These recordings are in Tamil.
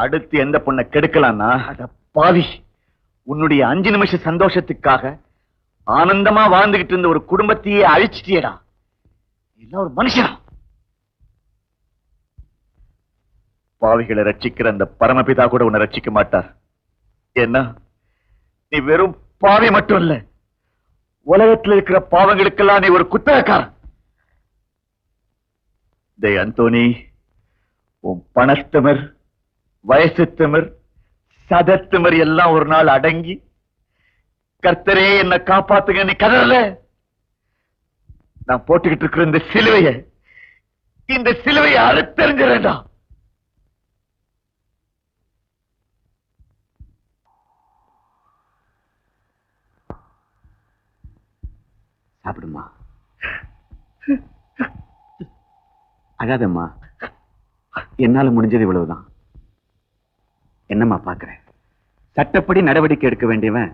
அடுத்து எந்த பொண்ணை கெடுக்கலாம்னா பாவி, உன்னுடைய 5 நிமிஷ சந்தோஷத்துக்காக ஆனந்தமா வாழ்ந்துகிட்டு இருந்த ஒரு குடும்பத்தையே அழிச்சிட்டியடா. எல்லாம் ஒரு மனுஷனா? பாவிகளை ரட்சிக்கிற அந்த பரமபிதா கூட உன்னை ரட்சிக்க மாட்டார். ஏன்னா நீ வெறும் பாவி மட்டும் இல்ல, உலகத்தில் இருக்கிற பாவங்களுக்கெல்லாம் நீ ஒரு குத்தகக்காரன். டேய் அந்தோனி, உன் பணத்திமிர், வயசு திமிர், சதத்திமிர் எல்லாம் ஒரு நாள் அடங்கி கர்த்தரே என்ன காப்பாத்துங்க நீ கதறல. நான் போட்டுக்கிட்டு இருக்கிற இந்த சிலுவையை அறுத்தெறிஞ்சிடா. சாப்பிடுமா, அழாதம்மா. என்னால முடிஞ்சது இவ்வளவுதான். என்னம்மா பாக்குற? சட்டப்படி நடவடிக்கை எடுக்க வேண்டியவன்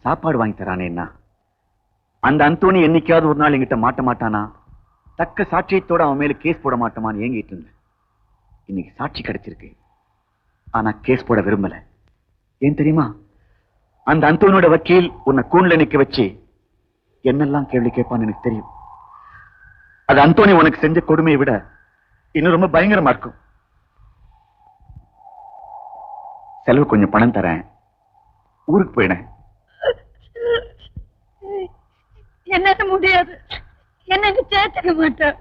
சாப்பாடு வாங்கி தரானேன்னா அந்த அந்தோணி என்னைக்காவது ஒரு நாள் என்கிட்ட மாட்ட மாட்டானா? தக்க சாட்சியத்தோட அவன் மேல கேஸ் போட மாட்டோமான்னு ஏங்கிட்டு இருந்தேன். இன்னைக்கு சாட்சி கிடைச்சிருக்கு, ஆனா கேஸ் போட விரும்பல. ஏன் தெரியுமா? அந்த அந்தோனியோட வக்கீல் உன்னை கூண்ல நிக்க வச்சு என்னெல்லாம் கேள்வி கேட்பான்னு எனக்கு தெரியும். அது அந்தோனி உனக்கு செஞ்ச கொடுமையை விட இன்னும் ரொம்ப பயங்கரமா இருக்கும். செலவு கொஞ்சம் பணம் தரேன், ஊருக்கு போயினேன். என்னால முடியாது, என்ன சேர்த்துக்க மாட்டேன்.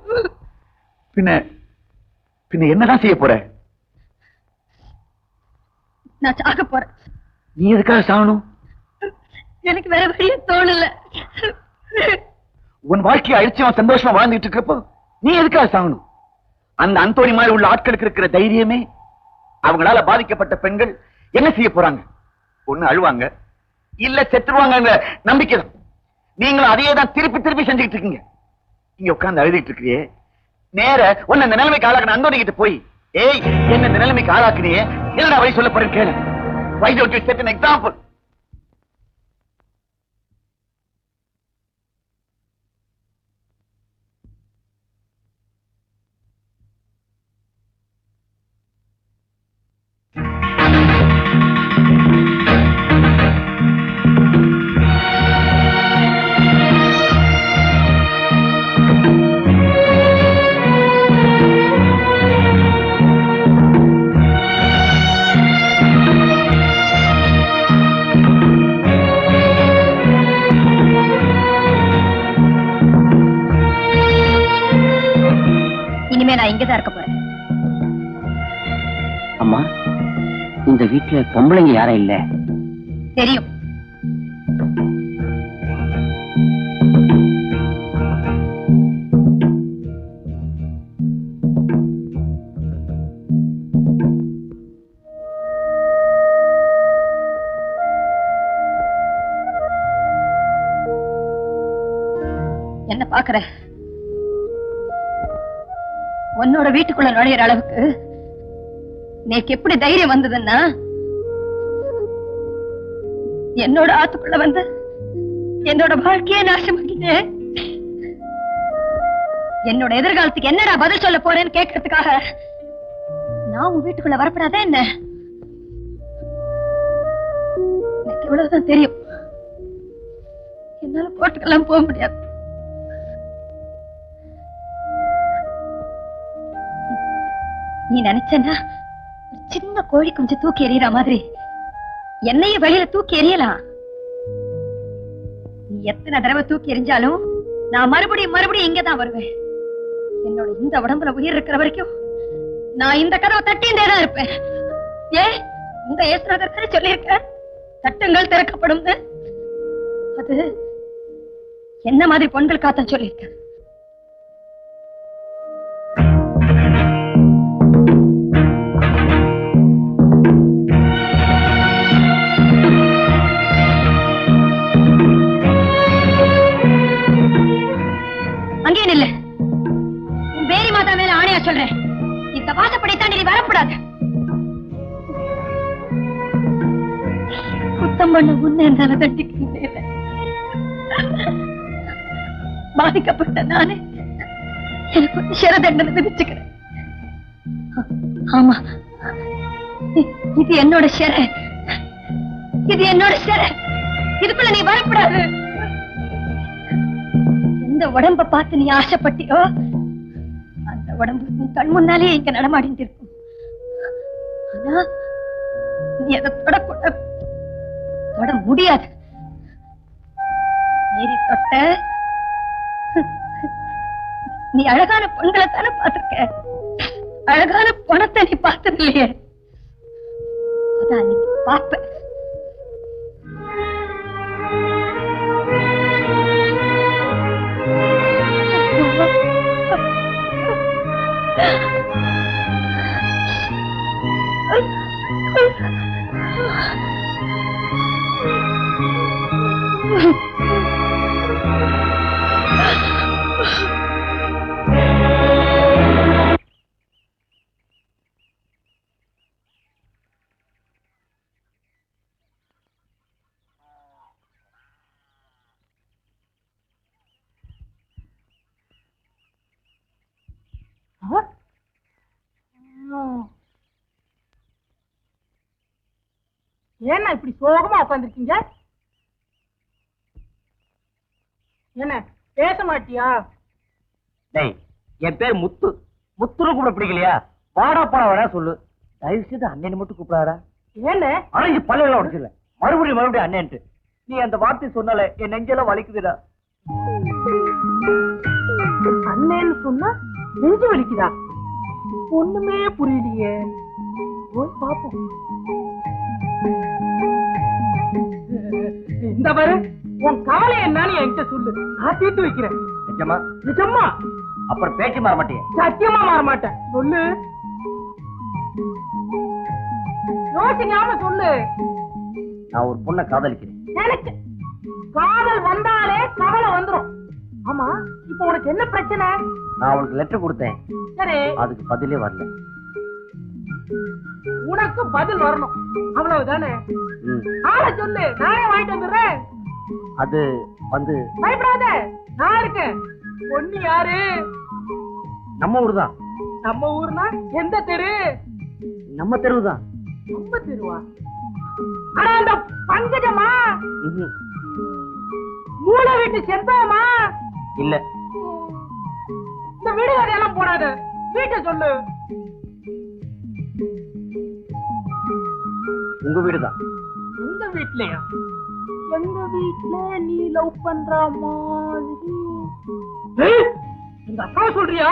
பின்ன என்னதான் செய்ய போற? நான் சாக போறேன். நீ எதுக்காக சாகணும்? எனக்கு வேற வழியே தோணல. உன் வாழ்க்கையை அழிச்சு அவன் சந்தோஷமா வாழ்ந்துட்டு இருக்கப்போ நீ எதுக்காக சாகணும்? அந்த அந்தோனி மாதிரி உள்ள ஆட்களுக்கு இருக்கிற தைரியமே அவங்களால பாதிக்கப்பட்ட பெண்கள் என்ன செய்ய போறாங்க? ஒண்ணு அழுவாங்க, இல்ல செத்துருவாங்க நம்பிக்கை தான். நீங்களும் அதையே தான் திருப்பி திருப்பி செஞ்சுக்கிட்டு இருக்கீங்க. இங்க உட்கார்ந்து அழுதிட்டு இருக்கிறியே, நேர உன்னை இந்த நிலைமைக்கு ஆளாக்குன அந்தோனி கிட்ட போய், ஏய் என்ன இந்த நிலைமைக்கு ஆளாக்குனியே, என்னடா வழி சொல்ல போறேன்னு கேளு. Why don't you set an example? இனிமே நான் இங்கதான் இருக்க போறேன். அம்மா, இந்த வீட்டுல பொம்பளைங்க யாரும் இல்ல? தெரியும். என்ன பாக்குற? உன்னோட வீட்டுக்குள்ள நுழையிற அளவுக்கு நேக்கு எப்படி தைரியம் வந்ததுன்னா, என்னோட ஆத்துக்குள்ள வந்து என்னோட வாழ்க்கையே நாசமாக்கிட்டு என்னோட எதிர்காலத்துக்கு என்னடா பதில் சொல்ல போறேன்னு கேட்கறதுக்காக நான் உன் வீட்டுக்குள்ள வரப்படாத என்ன? எனக்கு இவ்வளவுதான் தெரியும். என்னால போட்டுக்கெல்லாம் போக முடியாது. நீ நினைச்சனா ஒரு சின்ன கோழி கொஞ்சம் தூக்கி எறிகிற மாதிரி என்னையும் வெளியில தூக்கி எறியலாம். நீ எத்தனை தடவை தூக்கி எறிஞ்சாலும் நான் மறுபடியும் இங்கதான் வருவேன். என்னோட இந்த உடம்புல உயிர் இருக்கிற வரைக்கும் நான் இந்த கதவை தட்டிண்டேதான் இருப்பேன். உங்க இயேசுநாதர் சொல்லியிருக்க, தட்டுங்கள் திறக்கப்படும். அது என்ன மாதிரி பொண்கள் காத்த சொல்லியிருக்க. அங்கே நில்ல. உன் பேரி மாதா மேல ஆணையா சொல்றேன், இந்த வாசப்படித்தான் நீ வரக்கூடாது. குத்தம் பண்ண உன்னை என்னால தண்டிக்க பாதிக்கப்பட்ட நானே எனக்கு சிற தண்டனை விதிச்சுக்கிறேன். ஆமா, இது என்னோட சிறை, இது என்னோட சிறை. இதுக்குள்ள நீ வரக்கூடாது. எந்த உடம்ப பார்த்து நீ ஆசைப்பட்டியோ அந்த உடம்பு உன் கண் முன்னாலே இங்க நடமாடிட்டு இருக்கும். ஆனா நீ அதை தொடக்கூடாது, தொட முடியாது. மீறி தொட்ட நீ அழகான பொண்களை தானே பார்த்திருக்க, அழகான பணத்தை நீ பார்த்தது இல்லையே. அதான் நீ பார்ப்ப. ஏன்னா இப்படி சோகமா உட்காந்துருக்கீங்க? என்ன பேச மாட்டியா? டேய், என் பேர் முத்து. முத்துன்னு கூட பிடிக்கலையா? வாடா போடா வேணா சொல்லு. தயவு செய்து அண்ணன் மட்டும் கூப்பிடாடா. ஏன்னு அரைஞ்சு பல்ல உடச்சிடல. மறுபடியும் அண்ணன்ட்டு நீ அந்த வார்த்தை சொன்னால என் நெஞ்செல்லாம் வலிக்குதுடா. அண்ணேன்னு சொன்னா நெஞ்சு வலிக்குதா? ஒண்ணுமே புரியலையே. போய் பாப்போம். இந்த பாரு, உன் கவலை என்னன்னு என்கிட்ட சொல்லு, நான் தீர்த்து வைக்கிறேன். நிஜமா? நிஜமா? அப்புறம் பேச்சு மாற மாட்டேன். சத்தியமா மாற மாட்டேன். சொல்லு, யோசிக்காம சொல்லு. நான் ஒரு பொண்ணை காதலிக்கிறேன். எனக்கு காதல் வந்தாலே கவலை வந்துரும். ஆமா, இப்ப உனக்கு என்ன பிரச்சனை? நான் அவளுக்கு லெட்டர் கொடுத்தேன், சரி, அதுக்கு பதிலே வரல. உனக்கு பதில் வரணும், அவ்வளவுதானே? ஆளை சொல்லு, நானே வாங்கிட்டு வந்துடுறேன். அது வந்து பயப்படாத, நான் இருக்கேன். பொண்ணு யாரு? நம்ம ஊர் தான். நம்ம ஊர்னா எந்த தெரு? நம்ம தெருவு தான். நம்ம தெருவா? ஆனா அந்த பங்கஜமா? மூளை வீட்டு செந்தமா? இல்ல. இந்த வீடு கதையெல்லாம் போடாத, வீட்டை சொல்லு. உங்க வீடுதான். எங்க வீட்லயா? எங்க வீட்ல நீ லவ் பண்ற மாதிரி. எங்க அப்பா சொல்றியா?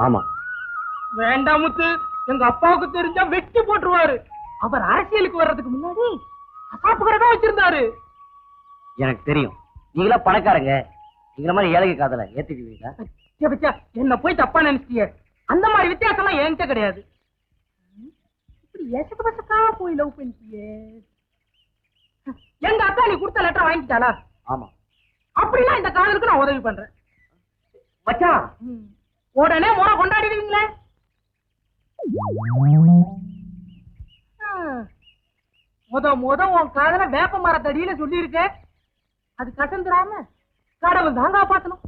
ஆமா. வேண்டாம் முத்து, எங்க அப்பாவுக்கு தெரிஞ்சா வெட்டி போட்டுருவாரு. அவர் அரசியலுக்கு வர்றதுக்கு முன்னாடி அசாப்பு கடை தான் வச்சிருந்தாரு. எனக்கு தெரியும், நீங்களா பணக்காரங்க. நீங்கள மாதிரி ஏழை காதல ஏத்துக்குவீங்களா? என்ன போய் தப்பா நினைச்சிட்டிய? அந்த மாதிரி வித்தியாசம் எல்லாம் என்கிட்ட கிடையாது. இப்படி எசக்கு பசக்கா போய் லவ் பண்ணிட்டியே. எங்க அக்கா நீ கொடுத்த லெட்டர் வாங்கிட்டாளா? ஆமா. அப்படின்னா இந்த காதலுக்கு நான் உதவி பண்றேன். மச்சான், உடனே முறை கொண்டாடிடுவீங்களே. முத உன் காதல வேப்ப மரத்தடியில சொல்லி இருக்க, அது கசந்துராம கடவுள் தான் காப்பாத்தணும்.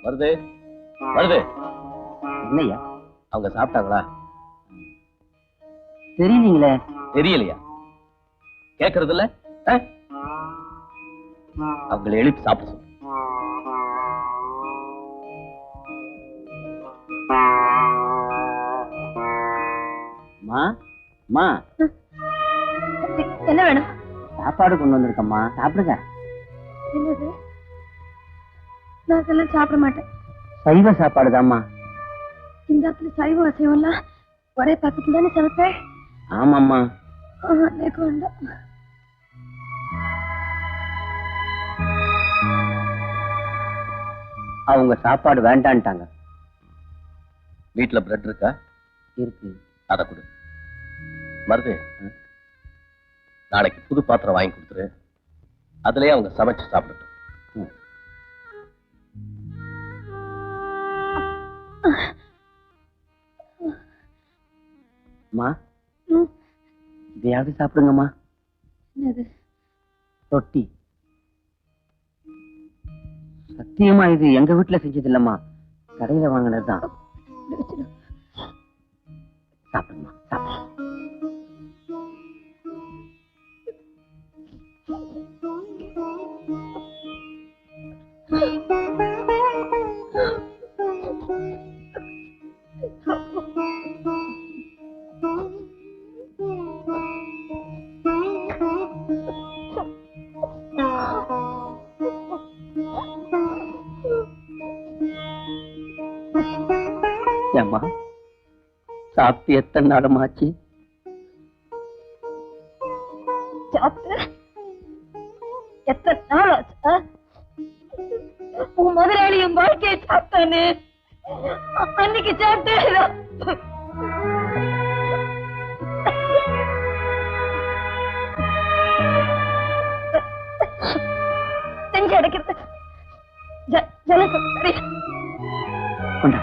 வருது வருது. என்னையா அவங்க சாப்பிட்டாங்களா? தெரியலீங்களே. தெரியலையா? கேக்குறது இல்ல? அவங்களை எழுப்பி சாப்பிட சொல்லு. என்ன வேணும்? சாப்பாடு கொண்டு வந்திருக்கம்மா, சாப்பிடுங்க. என்னது? நான் அதெல்லாம் சாப்பிட மாட்டேன். சைவ சாப்பாடு தான்மா. இந்த இடத்துல சைவம் அசைவம் எல்லாம் ஒரே பக்கத்துல தானே சமைப்பேன். ஆமாம்மா. எனக்கு வேண்டாம். அவங்க சாப்பாடு வேண்டான்ட்டாங்க. வீட்டுல பிரெட் இருக்கா? இருக்கு. அதை கொடு. மருது, நாளைக்கு புது பாத்திரம் வாங்கி கொடுத்துரு. அதுலயே அவங்க சமைச்சு சாப்பிடட்டும். அம்மா, இதையாவது சாப்பிடுங்கம்மா. என்னது? ரொட்டி. சத்தியமா இது எங்க வீட்டுல செஞ்சது இல்லம்மா, கடையில வாங்கினதுதான். சாப்பிடுமா, சாப்பிடு. ஏம்மா, சாப்பிட்டு எத்தனை நாளமாச்சு? சாப்பிட்டு எத்தனை நாள் ஆச்சு? உன் முதலாளி என் வாழ்க்கையை சாப்பிட்டானே, அன்னைக்கு சாப்பிட்டேன். செஞ்சு அடைக்கிறது ஜல கொண்டா.